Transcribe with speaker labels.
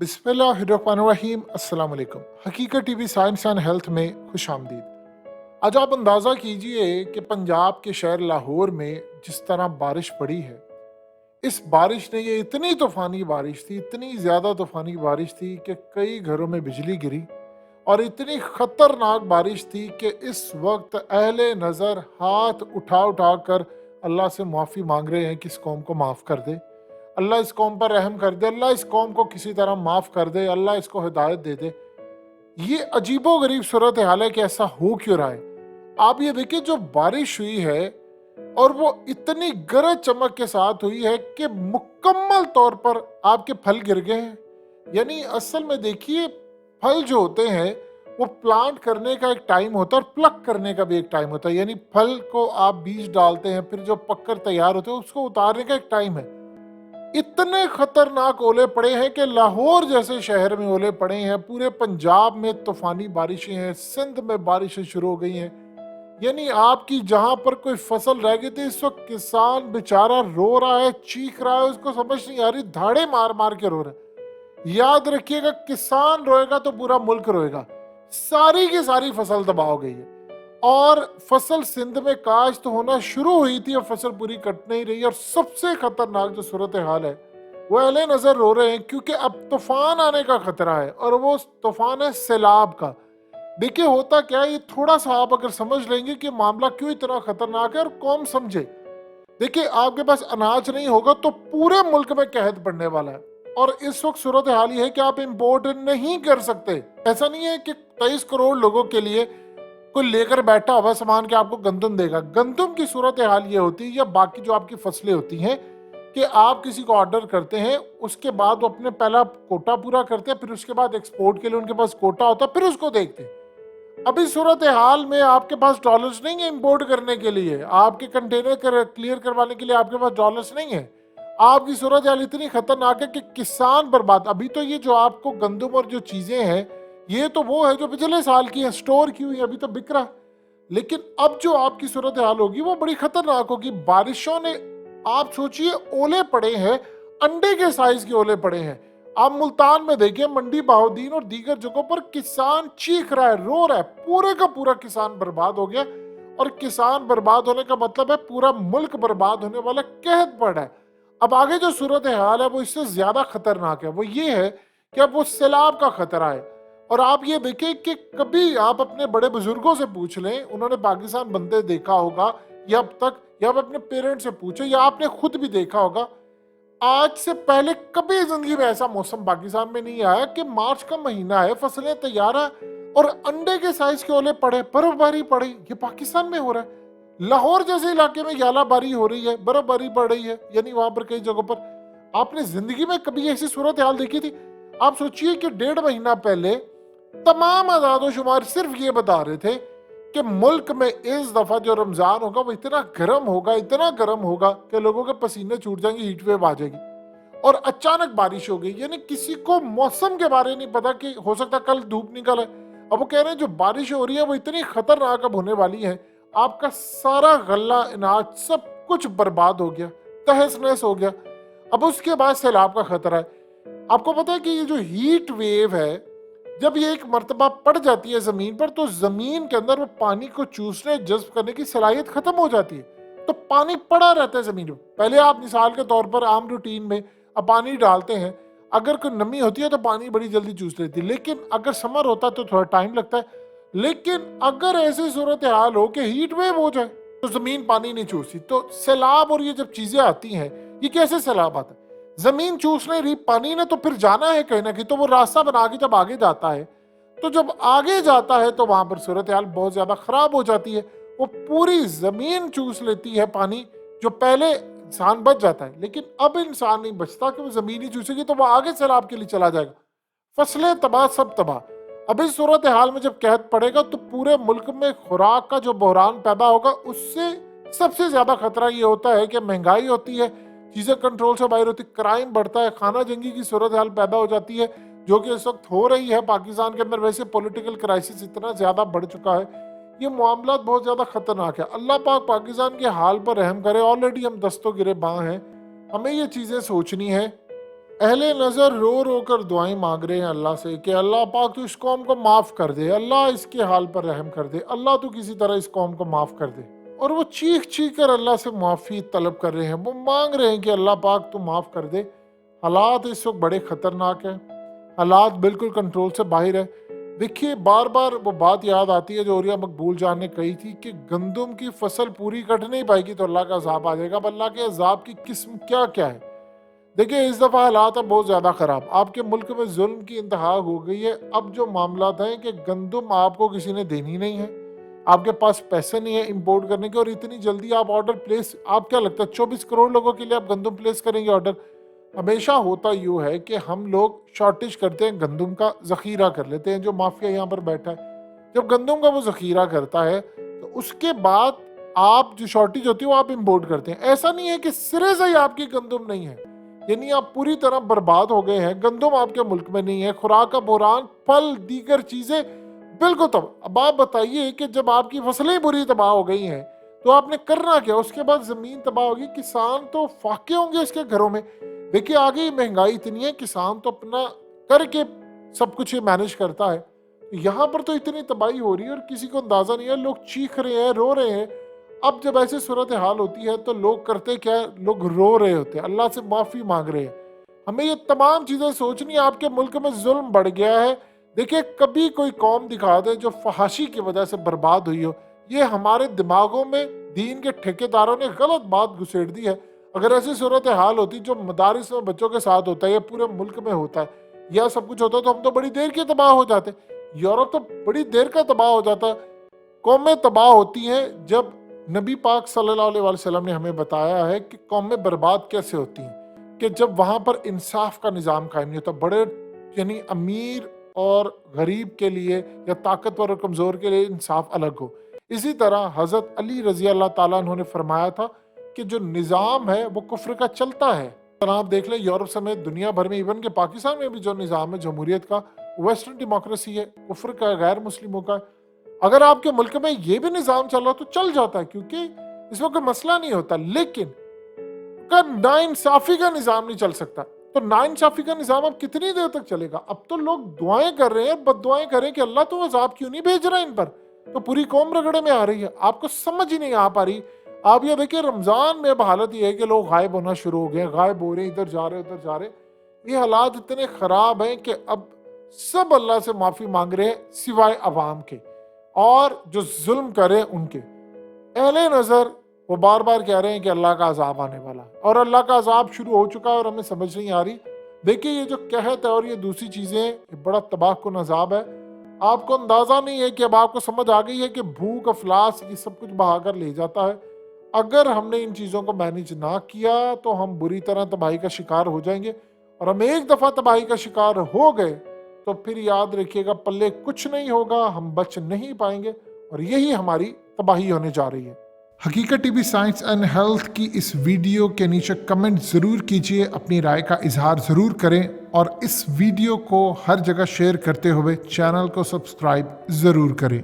Speaker 1: बिस्मिल्लाहिर्रहमानिर्रहीम। अस्सलाम वालेकुम। हकीकत टीवी साइंस एंड हेल्थ में खुश आमदीद। आज आप अंदाज़ा कीजिए कि पंजाब के शहर लाहौर में जिस तरह बारिश पड़ी है, इस बारिश ने ये इतनी तूफ़ानी बारिश थी, इतनी ज़्यादा तूफ़ानी बारिश थी कि कई घरों में बिजली गिरी और इतनी ख़तरनाक बारिश थी कि इस वक्त अहले नज़र हाथ उठा उठा कर अल्लाह से माफ़ी मांग रहे हैं कि इस कौम को माफ़ कर दे, अल्लाह इस कौम पर रहम कर दे, अल्लाह इस कौम को किसी तरह माफ़ कर दे, अल्लाह इसको हिदायत दे दे। ये अजीबो गरीब सूरत हाल है कि ऐसा हो क्यों रहा है। आप ये देखिए, जो बारिश हुई है और वो इतनी गरज चमक के साथ हुई है कि मुकम्मल तौर पर आपके फल गिर गए हैं। यानी असल में देखिए, फल जो होते हैं वो प्लांट करने का एक टाइम होता है और प्लक करने का भी एक टाइम होता है। यानी फल को आप बीज डालते हैं, फिर जो पककर तैयार होते हैं उसको उतारने का एक टाइम है। इतने खतरनाक ओले पड़े हैं कि लाहौर जैसे शहर में ओले पड़े हैं, पूरे पंजाब में तूफानी बारिशें हैं, सिंध में बारिशें शुरू हो गई हैं। यानी आपकी जहां पर कोई फसल रह गई थी, इस वक्त किसान बेचारा रो रहा है, चीख रहा है, उसको समझ नहीं आ रही, धाड़े मार मार के रो रहा है। याद रखिएगा, किसान रोएगा तो पूरा मुल्क रोएगा। सारी की सारी फसल तबाह हो गई है और फसल सिंध में काश्त होना शुरू हुई थी और फसल पूरी कट नहीं रही। और सबसे खतरनाक जो सूरत हाल है वो अहले नजर रो रहे हैं क्योंकि अब तूफान आने का खतरा है और वो तूफान है सैलाब का। देखिए होता क्या है, ये थोड़ा सा आप अगर समझ लेंगे कि मामला क्यों इतना खतरनाक है और कौन समझे। देखिए, आपके पास अनाज नहीं होगा तो पूरे मुल्क में कहत पड़ने वाला है और इस वक्त सूरत हाल ये है कि आप इंपोर्ट नहीं कर सकते। ऐसा नहीं है कि 23 करोड़ लोगों के लिए कोई लेकर बैठा हुआ सामान के आपको गंदम देगा। गंदम की सूरत हाल ये होती है या बाकी जो आपकी फसलें होती हैं कि आप किसी को ऑर्डर करते हैं, उसके बाद वो अपने पहला कोटा पूरा करते हैं, फिर उसके बाद एक्सपोर्ट के लिए उनके पास कोटा होता है, फिर उसको देखते हैं। अभी सूरत हाल में आपके पास डॉलर्स नहीं है इंपोर्ट करने के लिए, आपके कंटेनर क्लियर करवाने के लिए आपके पास डॉलर्स नहीं है। आपकी सूरत हाल इतनी खतरनाक है कि किसान बर्बाद। अभी तो ये जो आपको गंदम और जो चीजें हैं, ये तो वो है जो पिछले साल की है, स्टोर की हुई, अभी तो बिक रहा है। लेकिन अब जो आपकी सूरत हाल होगी वो बड़ी खतरनाक होगी। बारिशों ने, आप सोचिए, ओले पड़े हैं, अंडे के साइज के ओले पड़े हैं। आप मुल्तान में देखिए, मंडी बहाउद्दीन और दीगर जगहों पर किसान चीख रहा है, रो रहा है, पूरे का पूरा किसान बर्बाद हो गया। और किसान बर्बाद होने का मतलब है पूरा मुल्क बर्बाद होने वाला कहत पड़ रहा है। अब आगे जो सूरत हाल है वो इससे ज्यादा खतरनाक है। वो ये है कि अब वो सैलाब का खतरा है। और आप ये देखें कि कभी आप अपने बड़े बुजुर्गों से पूछ लें, उन्होंने पाकिस्तान बनते देखा होगा या अब तक, या आप अपने पेरेंट्स से पूछो या आपने खुद भी देखा होगा, आज से पहले कभी जिंदगी में ऐसा मौसम पाकिस्तान में नहीं आया कि मार्च का महीना है, फसलें तैयार है और अंडे के साइज के ओले पड़े, बर्फबारी पड़ी। ये पाकिस्तान में हो रहा है। लाहौर जैसे इलाके में यालाबारी हो रही है, बर्फबारी पड़ रही है, यानी वहां पर कई जगहों पर। आपने जिंदगी में कभी ऐसी सूरत हाल देखी थी? आप सोचिए कि 1.5 महीना पहले तमाम आज़ादोशुमार सिर्फ ये बता रहे थे कि मुल्क में इस दफा जो रमजान होगा वो इतना गर्म होगा, इतना गर्म होगा कि लोगों के पसीने छूट जाएंगे, हीट वेव आ जाएगी। और अचानक बारिश हो गई। यानी किसी को मौसम के बारे में नहीं पता कि हो सकता कल धूप निकल है। अब वो कह रहे हैं जो बारिश हो रही है वो इतनी खतरनाक अब होने वाली है, आपका सारा गल्ला अनाज सब कुछ बर्बाद हो गया, तहस नहस हो गया। अब उसके बाद सैलाब का खतरा है। आपको पता है कि ये जो हीट वेव है, जब ये एक मर्तबा पड़ जाती है जमीन पर, तो जमीन के अंदर वो पानी को चूसने, जज्ब करने की सलाहियत खत्म हो जाती है। तो पानी पड़ा रहता है जमीन पर। पहले आप मिसाल के तौर पर आम रूटीन में अब पानी डालते हैं, अगर कोई नमी होती है तो पानी बड़ी जल्दी चूस लेती है, लेकिन अगर समर होता है तो थोड़ा टाइम लगता है। लेकिन अगर ऐसी सूरत हाल हो कि हीट वेव हो जाए तो जमीन पानी नहीं चूसती। तो सैलाब और ये जब चीजें आती हैं, ये कैसे सैलाब आता है? जमीन चूस नहीं रही, पानी ने तो फिर जाना है कहीं ना कहीं, तो वो रास्ता बना के जब आगे जाता है, तो जब आगे जाता है तो वहां पर सूरत हाल बहुत ज्यादा खराब हो जाती है। वो पूरी जमीन चूस लेती है पानी। जो पहले इंसान बच जाता है, लेकिन अब इंसान नहीं बचता कि वो जमीन ही चूसेगी तो वो आगे सैलाब के लिए चला जाएगा, फसलें तबाह, सब तबाह। अब इस सूरत हाल में जब कहत पड़ेगा तो पूरे मुल्क में खुराक का जो बहरान पैदा होगा, उससे सबसे ज्यादा खतरा ये होता है कि महंगाई होती है, चीजें कंट्रोल से बाहर होती, क्राइम बढ़ता है, खाना जंगी की सूरत हाल पैदा हो जाती है, जो कि इस वक्त हो रही है पाकिस्तान के अंदर। वैसे पॉलिटिकल क्राइसिस इतना ज्यादा बढ़ चुका है, ये मामला बहुत ज्यादा खतरनाक है। अल्लाह पाक पाकिस्तान के हाल पर रहम करे। ऑलरेडी हम दस्तों गिरे बां हैं। हमें ये चीजें सोचनी है अहले नज़र रो रो कर दुआएं मांग रहे हैं अल्लाह से कि अल्लाह पाक तू इस कौम को माफ़ कर दे, अल्लाह इसके हाल पर रहम कर दे, अल्लाह तू किसी तरह इस कौम को माफ़ कर दे। और वो चीख चीख कर अल्लाह से माफ़ी तलब कर रहे हैं, वो मांग रहे हैं कि अल्लाह पाक तू माफ़ कर दे। हालात इस वक्त बड़े ख़तरनाक हैं, हालात बिल्कुल कंट्रोल से बाहर है। देखिए बार बार वो बात याद आती है जो औरिया मकबूल जान ने कही थी कि गंदम की फसल पूरी कट नहीं पाएगी तो अल्लाह का अजाब आ जाएगा। अब अल्लाह के अजाब की किस्म क्या क्या है। देखिए इस दफ़ा हालात है बहुत ज़्यादा ख़राब, आपके मुल्क में जुल्म की इंतहा हो गई है। अब जो मामला हैं कि गंदम आपको किसी ने देनी नहीं है, आपके पास पैसे नहीं है इंपोर्ट करने के, और इतनी जल्दी आप ऑर्डर प्लेस, आप क्या लगता है 24 करोड़ लोगों के लिए आप गंदम प्लेस करेंगे ऑर्डर? हमेशा होता यूँ है कि हम लोग शॉर्टेज करते हैं, गंदम का ज़ख़ीरा कर लेते हैं। जो माफिया यहाँ पर बैठा है जब गंदम का वो ज़ख़ीरा करता है तो उसके बाद आप जो शॉर्टेज होती है वो आप इंपोर्ट करते हैं। ऐसा नहीं है कि सिरे से ही आपकी गंदम नहीं है, यानी आप पूरी तरह बर्बाद हो गए हैं, गंदम आपके मुल्क में नहीं है, खुराक का बहरान, फल, दीगर चीज़ें बिल्कुल तबाह। अब आप बताइए कि जब आपकी फसलें बुरी तबाह हो गई हैं तो आपने करना क्या? उसके बाद ज़मीन तबाह होगी, किसान तो फाके होंगे इसके घरों में। देखिए आगे महंगाई इतनी है, किसान तो अपना करके सब कुछ ये मैनेज करता है, यहाँ पर तो इतनी तबाही हो रही है और किसी को अंदाज़ा नहीं है। लोग चीख रहे हैं, रो रहे हैं। अब जब ऐसी सूरत हाल होती है तो लोग करते क्या है, लोग रो रहे होते हैं, अल्लाह से माफ़ी मांग रहे हैं। हमें ये तमाम चीज़ें सोचनी है। आपके मुल्क में जुल्म बढ़ गया है। देखिए कभी कोई कौम दिखा दे जो फहाशी की वजह से बर्बाद हुई हो, ये हमारे दिमागों में दीन के ठेकेदारों ने गलत बात घुसेड़ दी है। अगर ऐसी सूरत हाल होती जो मदारिस में बच्चों के साथ होता है या पूरे मुल्क में होता है या सब कुछ होता तो हम तो बड़ी देर के तबाह हो जाते। यूरोप तो बड़ी देर का तबाह हो जाता। कौमें तबाह होती हैं जब नबी पाक सल्लल्लाहु अलैहि वसल्लम ने हमें बताया है कि कौमें बर्बाद कैसे होती हैं, कि जब वहाँ पर इंसाफ का निज़ाम कायम नहीं होता। बड़े यानी अमीर और गरीब के लिए या ताकतवर और कमज़ोर के लिए इंसाफ अलग हो। इसी तरह हज़रत अली रज़ी अल्लाह ताला अन्हु ने फरमाया था कि जो निज़ाम है वो कुफ्र का चलता है। आप देख लें यूरोप समेत दुनिया भर में, इवन के पाकिस्तान में भी जो निज़ाम है जमहूरियत का, वेस्टर्न डेमोक्रेसी है, कुफ्र का, गैर मुस्लिमों का। अगर आपके मुल्क में ये भी निज़ाम चल रहा तो चल जाता है, क्योंकि इसमें कोई मसला नहीं होता। लेकिन नाइंसाफ़ी का निज़ाम नहीं चल सकता। तो नाइंसाफ़ी का निज़ाम अब कितनी देर तक चलेगा? अब तो लोग दुआएं कर रहे हैं, बददुआएं कर रहे हैं कि अल्लाह तो अज़ाब क्यों नहीं भेज रहा इन पर, तो पूरी कौम रगड़े में आ रही है। आपको समझ ही नहीं आ पा रही। आप ये देखिए रमज़ान में अब हालत ये है कि लोग गायब होना शुरू हो गए, गायब हो रहे हैं, इधर जा रहे उधर जा रहे। ये हालात इतने ख़राब हैं कि अब सब अल्लाह से माफ़ी मांग रहे हैं सिवाय अवाम के, और जो जुल्म करे उनके। अहले नज़र वो बार बार कह रहे हैं कि अल्लाह का अजाब आने वाला है, और अल्लाह का अजाब शुरू हो चुका है और हमें समझ नहीं आ रही। देखिए ये जो कहत है और ये दूसरी चीज़ें, ये बड़ा तबाहकुन अजाब है। आपको अंदाज़ा नहीं है कि अब आपको समझ आ गई है कि भूख, अफलास, ये सब कुछ बहाकर ले जाता है। अगर हमने इन चीज़ों को मैनेज ना किया तो हम बुरी तरह तबाही का शिकार हो जाएंगे, और हम एक दफ़ा तबाही का शिकार हो गए तो फिर याद रखिएगा पल्ले कुछ नहीं होगा, हम बच नहीं पाएंगे, और यही हमारी तबाही होने जा रही है। हकीकत टीवी साइंस एंड हेल्थ की इस वीडियो के नीचे कमेंट ज़रूर कीजिए, अपनी राय का इजहार ज़रूर करें, और इस वीडियो को हर जगह शेयर करते हुए चैनल को सब्सक्राइब ज़रूर करें।